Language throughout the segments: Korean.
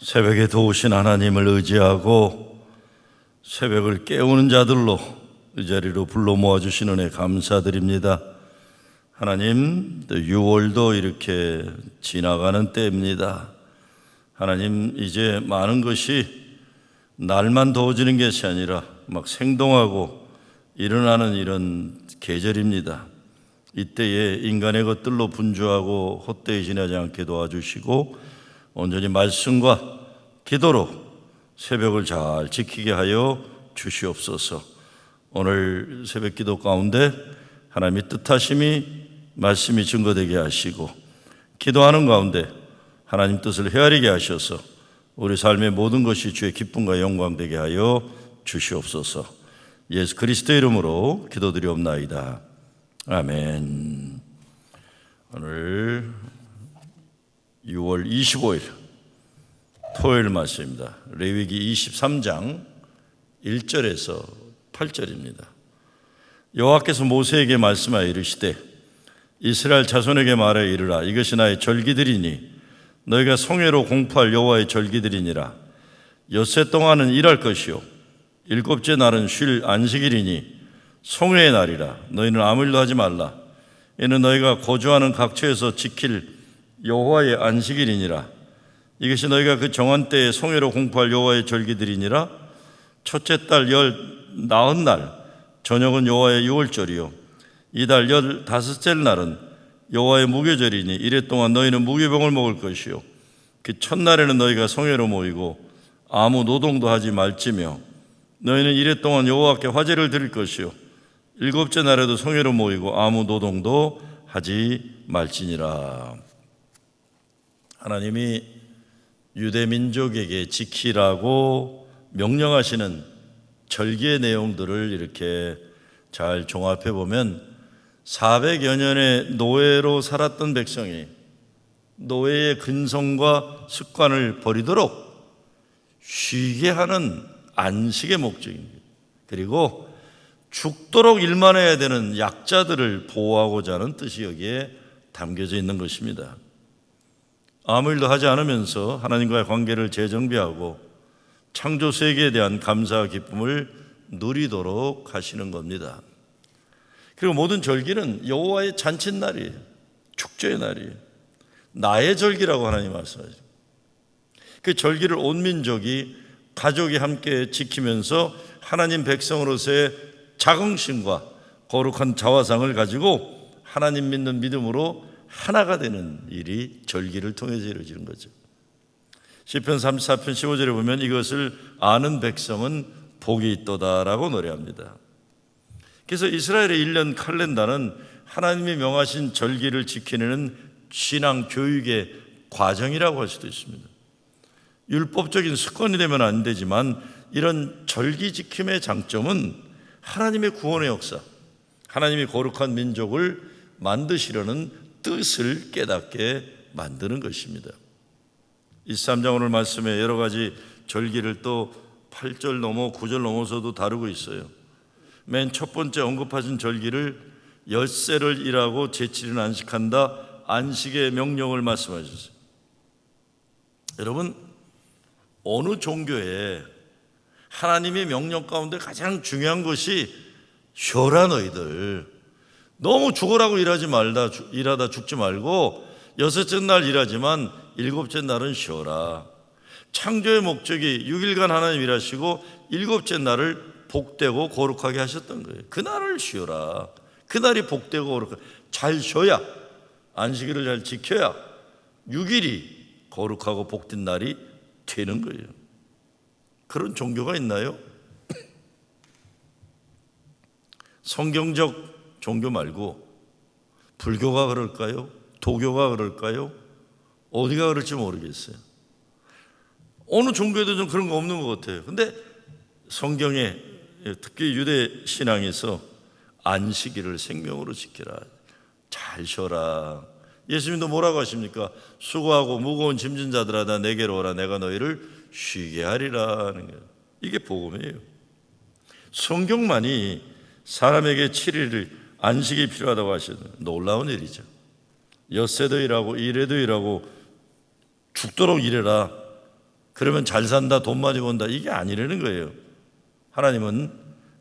새벽에 도우신 하나님을 의지하고 새벽을 깨우는 자들로 이 자리로 불러 모아주신 은혜 감사드립니다. 하나님, 6월도 이렇게 지나가는 때입니다. 하나님, 이제 많은 것이 날만 더워지는 것이 아니라 막 생동하고 일어나는 이런 계절입니다. 이때에 인간의 것들로 분주하고 헛되이 지나지 않게 도와주시고 온전히 말씀과 기도로 새벽을 잘 지키게 하여 주시옵소서. 오늘 새벽 기도 가운데 하나님의 뜻하심이 말씀이 증거되게 하시고 기도하는 가운데 하나님 뜻을 헤아리게 하셔서 우리 삶의 모든 것이 주의 기쁨과 영광 되게 하여 주시옵소서. 예수 그리스도의 이름으로 기도드리옵나이다. 아멘. 오늘 6월 25일 토요일 말씀입니다. 레위기 23장 1절에서 8절입니다. 여호와께서 모세에게 말씀하여 이르시되 이스라엘 자손에게 말하여 이르라. 이것이 나의 절기들이니 너희가 성회로 공포할 여호와의 절기들이니라. 엿새 동안은 일할 것이요 일곱째 날은 쉴 안식일이니 성회의 날이라. 너희는 아무 일도 하지 말라. 이는 너희가 거주하는 각처에서 지킬 여호와의 안식일이니라. 이것이 너희가 그 정한 때에 성회로 공포할 여호와의 절기들이니라. 첫째 달 19날 저녁은 여호와의 유월절이요 이달 15째 날은 여호와의 무교절이니 이래 동안 너희는 무교병을 먹을 것이요 그 첫날에는 너희가 성회로 모이고 아무 노동도 하지 말지며 너희는 이래 동안 여호와께 화제를 드릴 것이요 일곱째 날에도 성회로 모이고 아무 노동도 하지 말지니라. 하나님이 유대 민족에게 지키라고 명령하시는 절기의 내용들을 이렇게 잘 종합해 보면 400여 년의 노예로 살았던 백성이 노예의 근성과 습관을 버리도록 쉬게 하는 안식의 목적입니다. 그리고 죽도록 일만 해야 되는 약자들을 보호하고자 하는 뜻이 여기에 담겨져 있는 것입니다. 아무 일도 하지 않으면서 하나님과의 관계를 재정비하고 창조 세계에 대한 감사와 기쁨을 누리도록 하시는 겁니다. 그리고 모든 절기는 여호와의 잔칫날이에요. 축제의 날이에요. 나의 절기라고 하나님 말씀하죠. 그 절기를 온 민족이 가족이 함께 지키면서 하나님 백성으로서의 자긍심과 거룩한 자화상을 가지고 하나님 믿는 믿음으로 하나가 되는 일이 절기를 통해서 이루어지는 거죠. 시편 34편 15절에 보면 이것을 아는 백성은 복이 있도다라고 노래합니다. 그래서 이스라엘의 1년 칼렌다는 하나님이 명하신 절기를 지키는 신앙 교육의 과정이라고 할 수도 있습니다. 율법적인 습관이 되면 안 되지만 이런 절기 지킴의 장점은 하나님의 구원의 역사, 하나님이 거룩한 민족을 만드시려는 뜻을 깨닫게 만드는 것입니다. 23장 오늘 말씀에 여러 가지 절기를 또 8절 넘어 9절 넘어서도 다루고 있어요. 맨 첫 번째 언급하신 절기를 엿새를 일하고 제7일 안식한다, 안식의 명령을 말씀하셨어요. 여러분, 어느 종교에 하나님의 명령 가운데 가장 중요한 것이 쉬어라 너희들, 너무 죽으라고 일하다 죽지 말고 여섯째 날 일하지만 일곱째 날은 쉬어라. 창조의 목적이 6일간 하나님 일하시고 일곱째 날을 복되고 거룩하게 하셨던 거예요. 그날을 쉬어라. 그날이 복되고 거룩하게 잘 쉬어야, 안식일을 잘 지켜야 6일이 거룩하고 복된 날이 되는 거예요. 그런 종교가 있나요? 성경적 종교 말고 불교가 그럴까요? 도교가 그럴까요? 어디가 그럴지 모르겠어요. 어느 종교에도 좀 그런 거 없는 것 같아요. 근데 성경에 특히 유대 신앙에서 안식일을 생명으로 지켜라, 잘 쉬어라. 예수님도 뭐라고 하십니까? 수고하고 무거운 짐진 자들아 다 내게로 오라, 내가 너희를 쉬게 하리라 하는 거예요. 이게 복음이에요. 성경만이 사람에게 7일을 안식이 필요하다고 하셔도 놀라운 일이죠. 엿새도 일하고 일해도 일하고 죽도록 일해라. 그러면 잘 산다, 돈 많이 번다, 이게 아니라는 거예요. 하나님은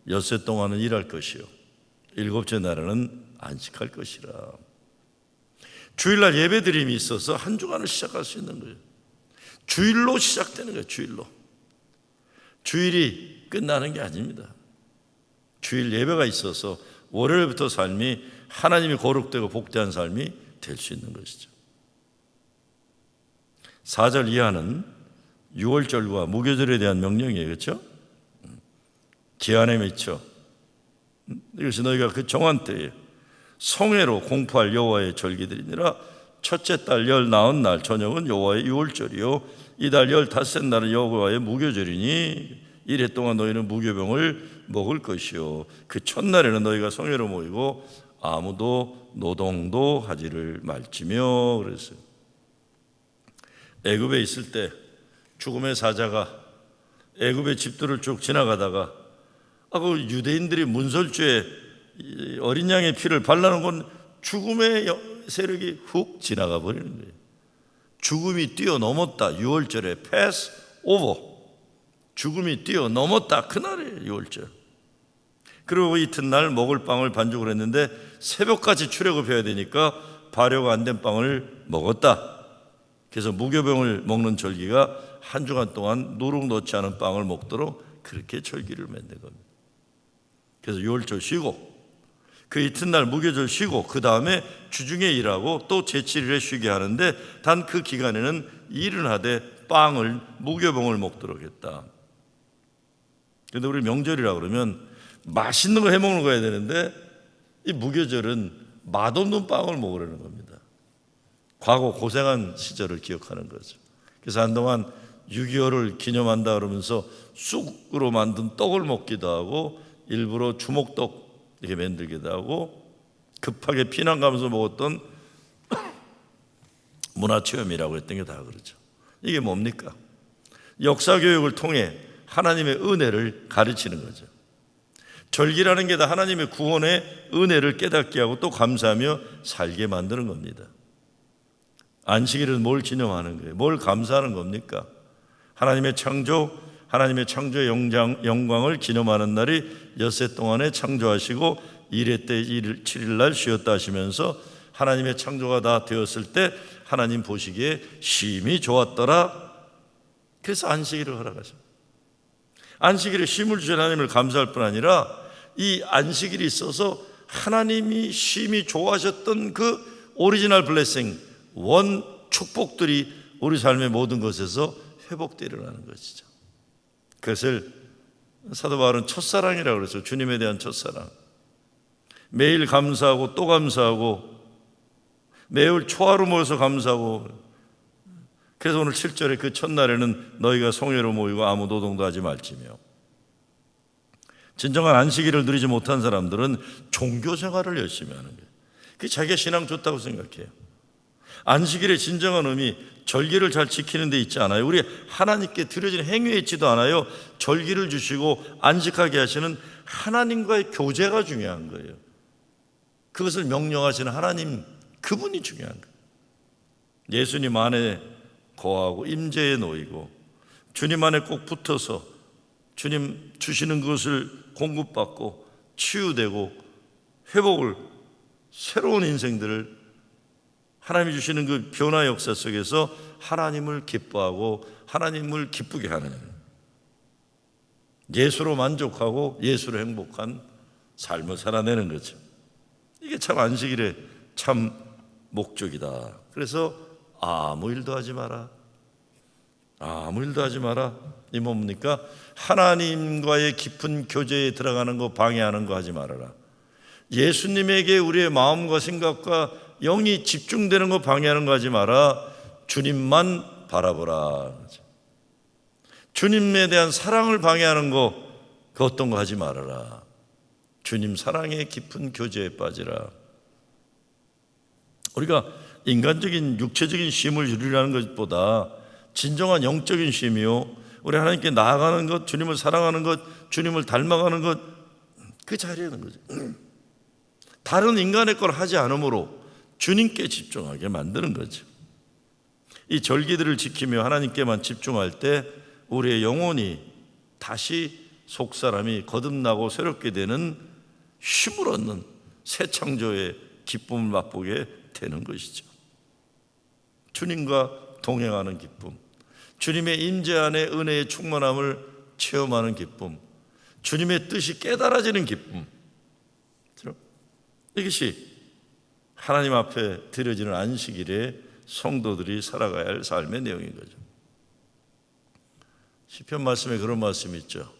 엿새 동안은 일할 것이요 일곱째 날에는 안식할 것이라. 주일날 예배드림이 있어서 한 주간을 시작할 수 있는 거예요. 주일로 시작되는 거예요. 주일로. 주일이 끝나는 게 아닙니다. 주일 예배가 있어서 월요일부터 삶이 하나님이 거룩되고 복되한 삶이 될 수 있는 것이죠. 4절 이하는 유월절과 무교절에 대한 명령이에요. 그렇죠? 기한에 맺혀 이것이 너희가 그 정한 때에 성회로 공포할 여호와의 절기들이니라. 첫째 달 열 나흔 날 저녁은 여호와의 유월절이요 이달 15째 날은 여호와의 무교절이니 이래 동안 너희는 무교병을 먹을 것이요 그 첫날에는 너희가 성회로 모이고 아무도 노동도 하지를 말지며. 그랬어요. 애굽에 있을 때 죽음의 사자가 애굽의 집들을 쭉 지나가다가 그 유대인들이 문설주에 어린 양의 피를 발라놓은 건 죽음의 세력이 훅 지나가 버리는 거예요. 죽음이 뛰어넘었다. 유월절에 패스 오버. 죽음이 뛰어넘었다. 그날이에요. 유월절. 그리고 이튿날 먹을 빵을 반죽을 했는데 새벽까지 출애굽해야 되니까 발효가 안 된 빵을 먹었다. 그래서 무교병을 먹는 절기가 한 주간 동안 누룩 넣지 않은 빵을 먹도록 그렇게 절기를 만든 겁니다. 그래서 유월절 쉬고 그 이튿날 무교절 쉬고 그 다음에 주중에 일하고 또 제7일에 쉬게 하는데 단 그 기간에는 일은 하되 빵을 무교병을 먹도록 했다. 그런데 우리 명절이라 그러면 맛있는 거 해먹는 거 해야 되는데 이 무교절은 맛없는 빵을 먹으려는 겁니다. 과거 고생한 시절을 기억하는 거죠. 그래서 한동안 6.25를 기념한다 그러면서 쑥으로 만든 떡을 먹기도 하고 일부러 주먹떡 이렇게 만들기도 하고 급하게 피난 가면서 먹었던 문화체험이라고 했던 게 다 그렇죠. 이게 뭡니까? 역사교육을 통해 하나님의 은혜를 가르치는 거죠. 절기라는 게 다 하나님의 구원의 은혜를 깨닫게 하고 또 감사하며 살게 만드는 겁니다. 안식일은 뭘 기념하는 거예요? 뭘 감사하는 겁니까? 하나님의 창조, 하나님의 창조의 영광을 기념하는 날이 엿새 동안에 창조하시고 이레 때 7일 날 쉬었다 하시면서 하나님의 창조가 다 되었을 때 하나님 보시기에 심히 좋았더라. 그래서 안식일을 허락하십니다. 안식일에 쉼을 주신 하나님을 감사할 뿐 아니라 이 안식일이 있어서 하나님이 심히 좋아하셨던 그 오리지널 블레싱, 원 축복들이 우리 삶의 모든 것에서 회복되어 일어나는 것이죠. 그것을 사도 바울은 첫사랑이라고 그랬어요. 주님에 대한 첫사랑. 매일 감사하고 또 감사하고 매일 초하루 모여서 감사하고. 그래서 오늘 7절에 그 첫날에는 너희가 성회로 모이고 아무 노동도 하지 말지며. 진정한 안식일을 누리지 못한 사람들은 종교 생활을 열심히 하는 거예요. 그게 자기가 신앙 좋다고 생각해요. 안식일의 진정한 의미, 절기를 잘 지키는 데 있지 않아요. 우리 하나님께 드려진 행위에 있지도 않아요. 절기를 주시고 안식하게 하시는 하나님과의 교제가 중요한 거예요. 그것을 명령하시는 하나님, 그분이 중요한 거예요. 예수님 안에 거하고 임재에 놓이고 주님 안에 꼭 붙어서 주님 주시는 것을 공급받고 치유되고 회복을, 새로운 인생들을 하나님이 주시는 그 변화 역사 속에서 하나님을 기뻐하고 하나님을 기쁘게 하는, 예수로 만족하고 예수로 행복한 삶을 살아내는 거죠. 이게 참 안식일의 참 목적이다. 그래서 아무 일도 하지 마라. 아무 일도 하지 마라. 이 뭡니까? 하나님과의 깊은 교제에 들어가는 거, 방해하는 거 하지 말아라. 예수님에게 우리의 마음과 생각과 영이 집중되는 거 방해하는 거 하지 마라. 주님만 바라보라. 주님에 대한 사랑을 방해하는 거, 그 어떤 거 하지 말아라. 주님 사랑의 깊은 교제에 빠지라. 우리가 인간적인 육체적인 쉼을 누리라는 것보다 진정한 영적인 쉼이요, 우리 하나님께 나아가는 것, 주님을 사랑하는 것, 주님을 닮아가는 것, 그 자리에는 거죠. 다른 인간의 걸 하지 않으므로 주님께 집중하게 만드는 거죠. 이 절기들을 지키며 하나님께만 집중할 때 우리의 영혼이 다시 속사람이 거듭나고 새롭게 되는 힘을 얻는 새 창조의 기쁨을 맛보게 되는 것이죠. 주님과 동행하는 기쁨, 주님의 임재 안에 은혜의 충만함을 체험하는 기쁨, 주님의 뜻이 깨달아지는 기쁨, 이것이 하나님 앞에 드려지는 안식일에 성도들이 살아가야 할 삶의 내용인 거죠. 시편 말씀에 그런 말씀이 있죠.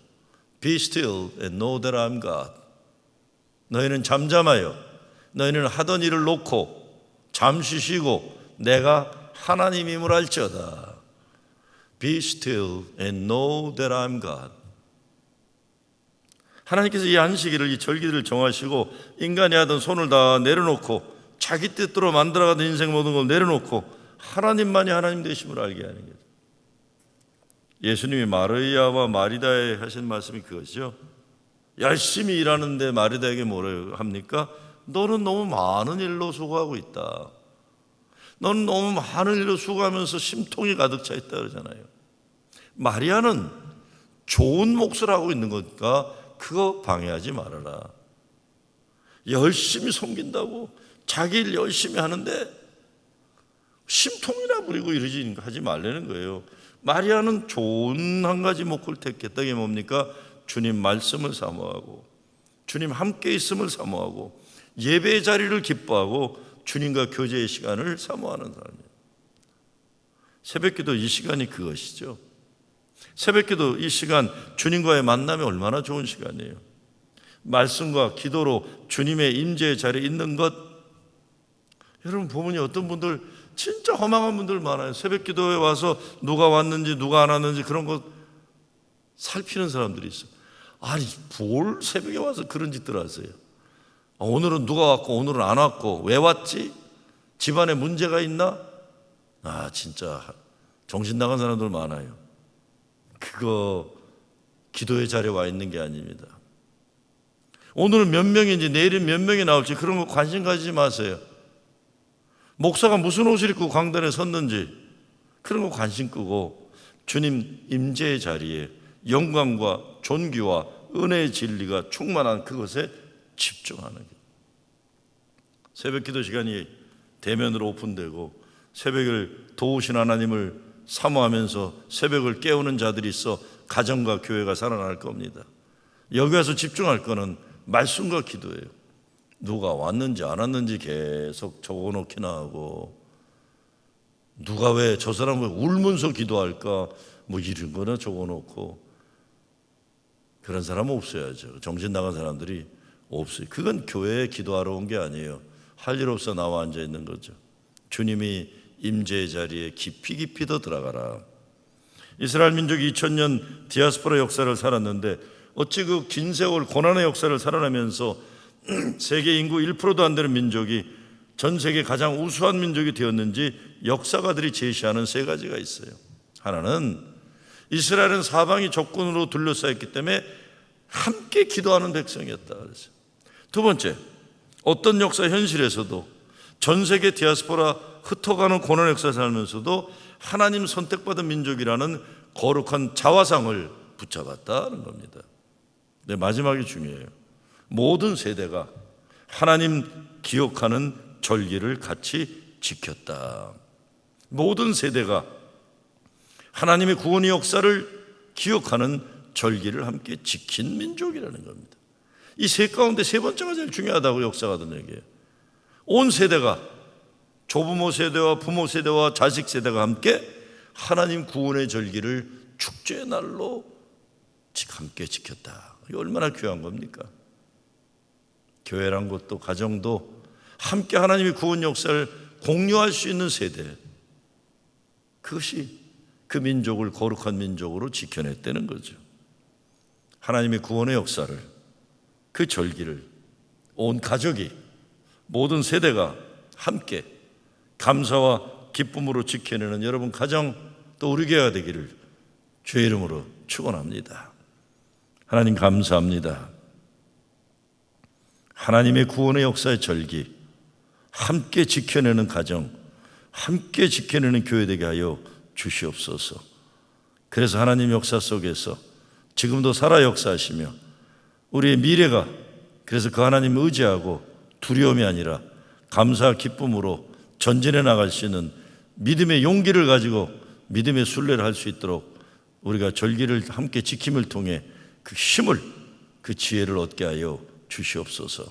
Be still and know that I am God. 너희는 잠잠하여 너희는 하던 일을 놓고 잠시 쉬고 내가 하나님임을 알지어다. Be still and know that I am God. 하나님께서 이 안식일을, 이 절기들을 정하시고 인간이 하던 손을 다 내려놓고 자기 뜻대로 만들어가던 인생 모든 걸 내려놓고 하나님만이 하나님 되심을 알게 하는 거죠. 예수님이 마리아와 마리다에 하신 말씀이 그것이죠. 열심히 일하는데 마리다에게 뭐라고 합니까? 너는 너무 많은 일로 수고하고 있다. 너는 너무 많은 일로 수고하면서 심통이 가득 차 있다 그러잖아요. 마리아는 좋은 몫을 하고 있는 거니까 그거 방해하지 말아라. 열심히 섬긴다고 자기 일 열심히 하는데 심통이나 부리고 이러지 하지 말라는 거예요. 마리아는 좋은 한 가지 목표를 택했다. 이게 뭡니까? 주님 말씀을 사모하고 주님 함께 있음을 사모하고 예배의 자리를 기뻐하고 주님과 교제의 시간을 사모하는 사람이에요. 새벽기도 이 시간이 그것이죠. 새벽기도 이 시간 주님과의 만남이 얼마나 좋은 시간이에요. 말씀과 기도로 주님의 임재의 자리에 있는 것. 여러분 보면 어떤 분들 진짜 허망한 분들 많아요. 새벽기도에 와서 누가 왔는지 누가 안 왔는지 그런 거 살피는 사람들이 있어요. 아니 뭘 새벽에 와서 그런 짓들 하세요. 오늘은 누가 왔고 오늘은 안 왔고 왜 왔지? 집안에 문제가 있나? 진짜 정신 나간 사람들 많아요. 그거 기도의 자리에 와 있는 게 아닙니다. 오늘은 몇 명인지 내일은 몇 명이 나올지 그런 거 관심 가지지 마세요. 목사가 무슨 옷을 입고 강단에 섰는지 그런 거 관심 끄고 주님 임재의 자리에 영광과 존귀와 은혜의 진리가 충만한 그것에 집중하는 것. 새벽 기도 시간이 대면으로 오픈되고 새벽을 도우신 하나님을 사모하면서 새벽을 깨우는 자들이 있어 가정과 교회가 살아날 겁니다. 여기 와서 집중할 거는 말씀과 기도예요. 누가 왔는지 안 왔는지 계속 적어놓기나 하고 누가 왜 저 사람 왜 울면서 기도할까 뭐 이런 거나 적어놓고 그런 사람은 없어야죠. 정신 나간 사람들이 없어요. 그건 교회에 기도하러 온 게 아니에요. 할 일 없어 나와 앉아 있는 거죠. 주님이 임재의 자리에 깊이 더 들어가라. 이스라엘 민족이 2000년 디아스포라 역사를 살았는데 어찌 그 긴 세월 고난의 역사를 살아나면서 세계 인구 1%도 안 되는 민족이 전 세계 가장 우수한 민족이 되었는지 역사가들이 제시하는 세 가지가 있어요. 하나는 이스라엘은 사방이 적군으로 둘러싸였기 때문에 함께 기도하는 백성이었다 그랬어요. 두 번째, 어떤 역사 현실에서도 전 세계 디아스포라 흩어가는 고난 역사를 살면서도 하나님 선택받은 민족이라는 거룩한 자화상을 붙잡았다는 겁니다. 네, 마지막이 중요해요. 모든 세대가 하나님 기억하는 절기를 같이 지켰다. 모든 세대가 하나님의 구원의 역사를 기억하는 절기를 함께 지킨 민족이라는 겁니다. 이 세 가운데 세 번째가 제일 중요하다고 역사가들 얘기해요. 온 세대가 조부모 세대와 부모 세대와 자식 세대가 함께 하나님 구원의 절기를 축제의 날로 함께 지켰다. 이게 얼마나 귀한 겁니까? 교회란 것도 가정도 함께 하나님의 구원 역사를 공유할 수 있는 세대, 그것이 그 민족을 거룩한 민족으로 지켜냈다는 거죠. 하나님의 구원의 역사를, 그 절기를 온 가족이, 모든 세대가 함께 감사와 기쁨으로 지켜내는 여러분 가정 또 우리 교회가 되기를 주의 이름으로 축원합니다. 하나님 감사합니다. 하나님의 구원의 역사의 절기 함께 지켜내는 가정, 함께 지켜내는 교회 되게 하여 주시옵소서. 그래서 하나님 역사 속에서 지금도 살아 역사하시며 우리의 미래가 그래서 그 하나님을 의지하고 두려움이 아니라 감사 기쁨으로 전진해 나갈 수 있는 믿음의 용기를 가지고 믿음의 순례를 할 수 있도록 우리가 절기를 함께 지킴을 통해 그 힘을 그 지혜를 얻게 하여 주시옵소서.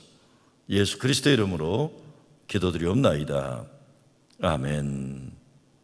예수 그리스도의 이름으로 기도드리옵나이다. 아멘.